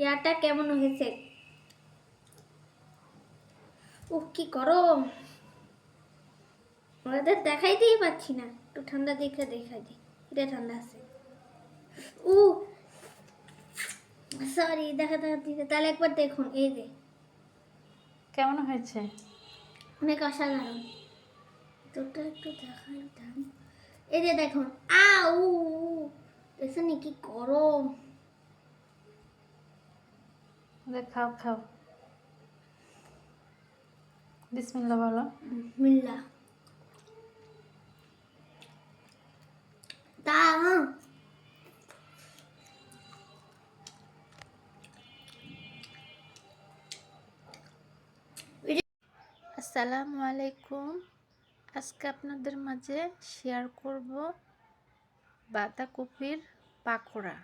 শেয়ারটা কেমন হয়েছে? উফ কি গরম, ওদের দেখাইতেই পাচ্ছি না। একটু ঠান্ডা দেখে দেখাই দিই, এটা ঠান্ডা আছে। উ সরি, দেখা দিতে। তাহলে একবার দেখুন, এই যে কেমন হয়েছে? অনেক অসাধারণ। তোরটা একটু দেখাই দাম। এই যে দেখুন, উ দেখছেন কি গরম। খাও খাও, বিসমিল্লাহ বলো। মিল্লা তা আসসালামু আলাইকুম। আজকে আপনাদের মাঝে শেয়ার করব বাঁধাকপির পাকোড়া।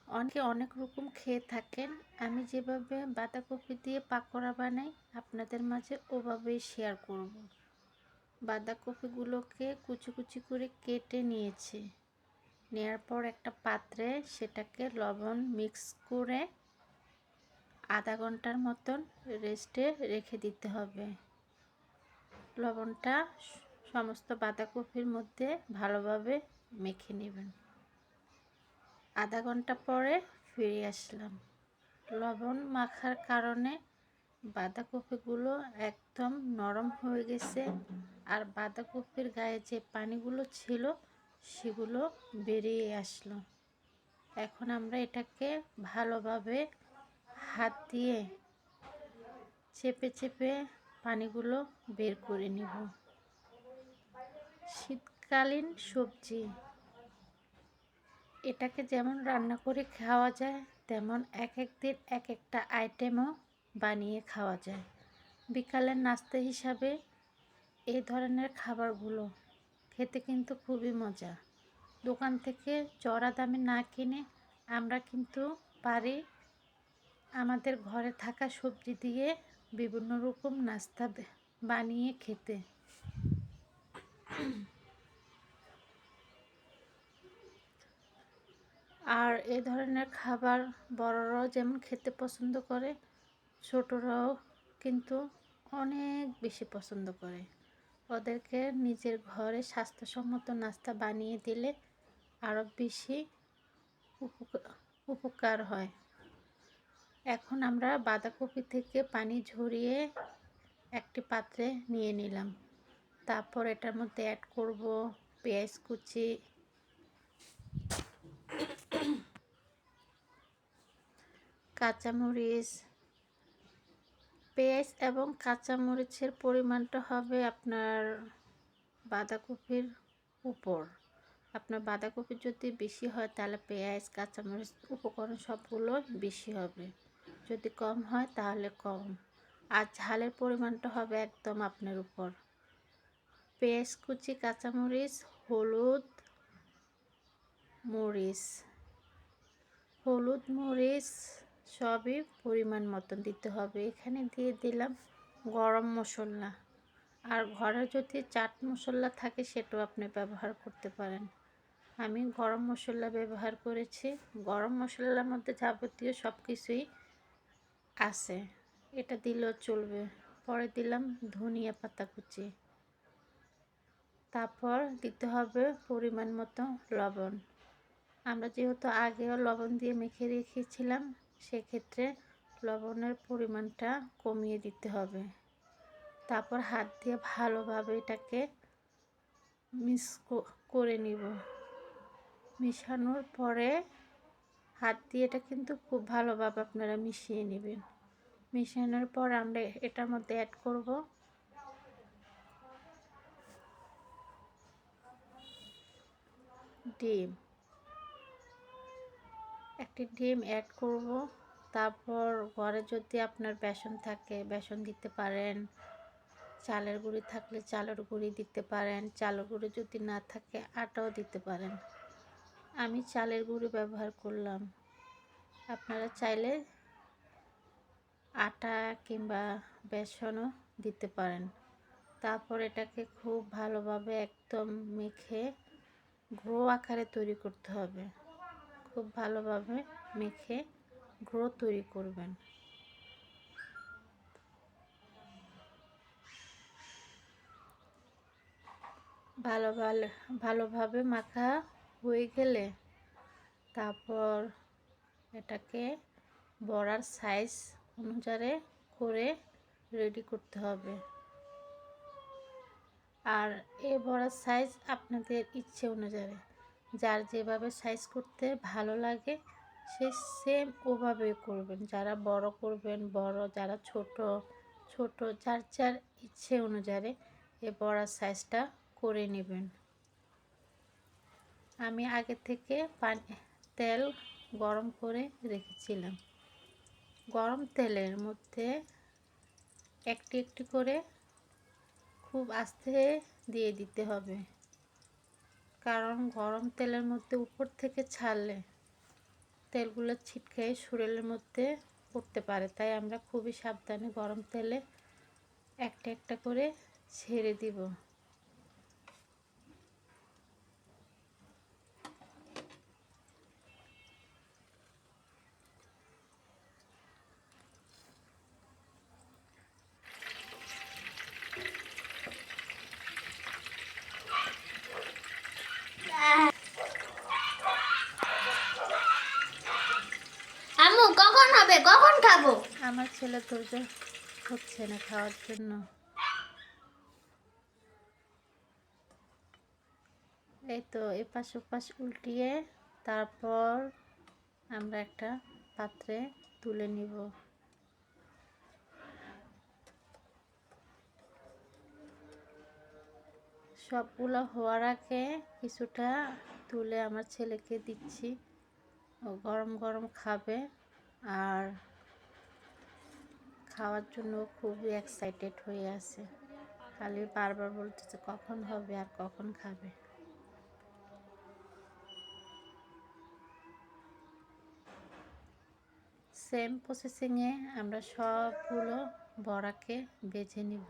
অনেকে অনেক রকম খেয়ে থাকেন, আমি যেভাবে বাঁধাকপি দিয়ে পাকোড়া বানাই আপনাদের মাঝে ওভাবেই শেয়ার করব। বাঁধাকপিগুলোকে কুচি কুচি করে কেটে নিয়েছি। নেওয়ার পর একটা পাত্রে সেটাকে লবণ মিক্স করে আধা ঘন্টার মতন রেস্টে রেখে দিতে হবে। লবণটা সমস্ত বাঁধাকপির মধ্যে ভালোভাবে মেখে নেবেন। আধা ঘন্টা পরে ফিরে আসলাম। লবণ মাখার কারণে বাঁধাকপিগুলো একদম নরম হয়ে গেছে, আর বাঁধাকপির গায়ে যে পানিগুলো ছিল সেগুলো বেরিয়ে আসলো। এখন আমরা এটাকে ভালোভাবে হাত দিয়ে চেপে চেপে পানিগুলো বের করে নিব। শীতকালীন সবজি, এটাকে যেমন রান্না করে খাওয়া যায় তেমন এক এক দিন এক একটা আইটেমও বানিয়ে খাওয়া যায়। বিকালের নাস্তা হিসাবে এই ধরনের খাবারগুলো খেতে কিন্তু খুবই মজা। দোকান থেকে চড়া দামে না কিনে আমরা কিন্তু পারি আমাদের ঘরে থাকা সবজি দিয়ে বিভিন্ন রকম নাস্তা বানিয়ে খেতে। আর এই ধরনের খাবার বড়রাও যেমন খেতে পছন্দ করে, ছোটরাও কিন্তু অনেক বেশি পছন্দ করে। ওদেরকে নিজের ঘরে স্বাস্থ্যসম্মত নাস্তা বানিয়ে দিলে আরও বেশি উপকার হয়। এখন আমরা বাঁধাকপি থেকে পানি ঝরিয়ে একটি পাত্রে নিয়ে নিলাম। তারপর এটার মধ্যে অ্যাড করব পেঁয়াজ কুচি, কাঁচামরিচ। পেঁয়াজ এবং কাঁচামরিচের পরিমাণটা হবে আপনার বাঁধাকপির উপর। আপনার বাঁধাকপি যদি বেশি হয় তাহলে পেঁয়াজ কাঁচামরিচ উপকরণ সবগুলো বেশি হবে, যদি কম হয় তাহলে কম। আর ঝালের পরিমাণটা হবে একদম আপনার উপর। পেঁয়াজ কুচি, কাঁচামরিচ, হলুদ মরিচ সবই পরিমাণ মতন দিতে হবে। এখানে দিয়ে দিলাম গরম মশলা, আর ঘরে যদি চাট মশলা থাকে সেটাও আপনি ব্যবহার করতে পারেন। আমি গরম মশলা ব্যবহার করেছি। গরম মশলার মধ্যে যাবতীয় সব কিছুই আছে, এটা দিলেও চলবে। পরে দিলাম ধনিয়া পাতা কুচি। তারপর দিতে হবে পরিমাণ মতো লবণ। আমরা যেহেতু আগেও লবণ দিয়ে মেখে রেখেছিলাম, সেক্ষেত্রে লবণের পরিমাণটা কমিয়ে দিতে হবে। তারপর হাত দিয়ে ভালোভাবে এটাকে মিক্স করে নিব। মিশানোর পরে হাত দিয়ে এটা কিন্তু খুব ভালোভাবে আপনারা মিশিয়ে নেবেন। মিশানোর পর আমরা এটার মধ্যে অ্যাড করব ডিম। একটি ডিম অ্যাড করব। তারপর ঘরে যদি আপনার বেসন থাকে বেসন দিতে পারেন, চালের গুঁড়ি থাকলে চালের গুঁড়ি দিতে পারেন, চালের গুঁড়ি যদি না থাকে আটাও দিতে পারেন। আমি চালের গুঁড়ি ব্যবহার করলাম, আপনারা চাইলে আটা কিংবা বেসনও দিতে পারেন। তারপর এটাকে খুব ভালোভাবে একদম মেখে গ্রো আকারে তৈরি করতে হবে। খুব ভালোভাবে মেখে ডো তৈরি করবেন। ভালোভাবে মাখা হয়ে গেলে তারপর এটাকে বড়ার সাইজ অনুযায়ী করে রেডি করতে হবে। আর এই বড়ার সাইজ আপনাদের ইচ্ছে অনুযায়ী, যার যেভাবে সাইজ করতে ভালো লাগে সে সেম ওভাবে করবেন। যারা বড় করবেন বড়, যারা ছোট ছোট, যার যার ইচ্ছে অনুযায়ী এই বড়ার সাইজটা করে নেবেন। আমি আগে থেকে তেল গরম করে রেখেছিলাম। গরম তেলের মধ্যে একটি একটি করে খুব আস্তে দিয়ে দিতে হবে, কারণ গরম তেলের মধ্যে উপর থেকে ছাড়লে তেলগুলো ছিটকে শরীরের মধ্যে পড়তে পারে। তাই আমরা খুবই সাবধানে গরম তেলে একটা একটা করে ছেড়ে দিব। আম্মু কখন হবে, কখন খাবো? আমার ছেলে ধৈর্য হচ্ছে না খাওয়ার জন্য। এই তো এপাশ ওপাশ উল্টিয়ে তারপর আমরা একটা পাত্রে তুলে নিব। সবগুলো হওয়ার আগে কিছুটা তুলে আমার ছেলেকে দিচ্ছি, ও গরম গরম খাবে আর খাওয়ার জন্য খুবই এক্সাইটেড হয়ে আছে। খালি বারবার বলতেছে কখন হবে আর কখন খাবে। সেম প্রসেসিংয়ে আমরা সবগুলো বড়াকে ভেজে নিব।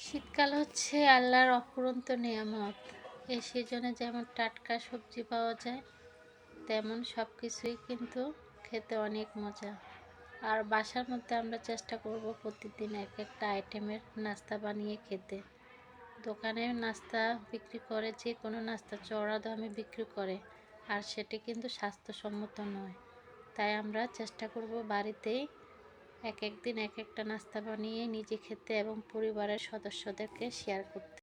শীতকাল হচ্ছে আল্লাহর অফুরন্ত নিয়ামত। এই সিজনে যেমন টাটকা সবজি পাওয়া যায়, তেমন সব কিছুই কিন্তু খেতে অনেক মজা। আর বাসার মধ্যে আমরা চেষ্টা করব প্রতিদিন এক একটা আইটেমের নাস্তা বানিয়ে খেতে। দোকানে নাস্তা বিক্রি করে, যে কোনো নাস্তা চড়া দামে বিক্রি করে, আর সেটি কিন্তু স্বাস্থ্যসম্মত নয়। তাই আমরা চেষ্টা করব বাড়িতেই এক এক দিন এক একটা নাস্তা বানিয়ে নিজে খেতে এবং পরিবারের সদস্যদেরকে শেয়ার করতে।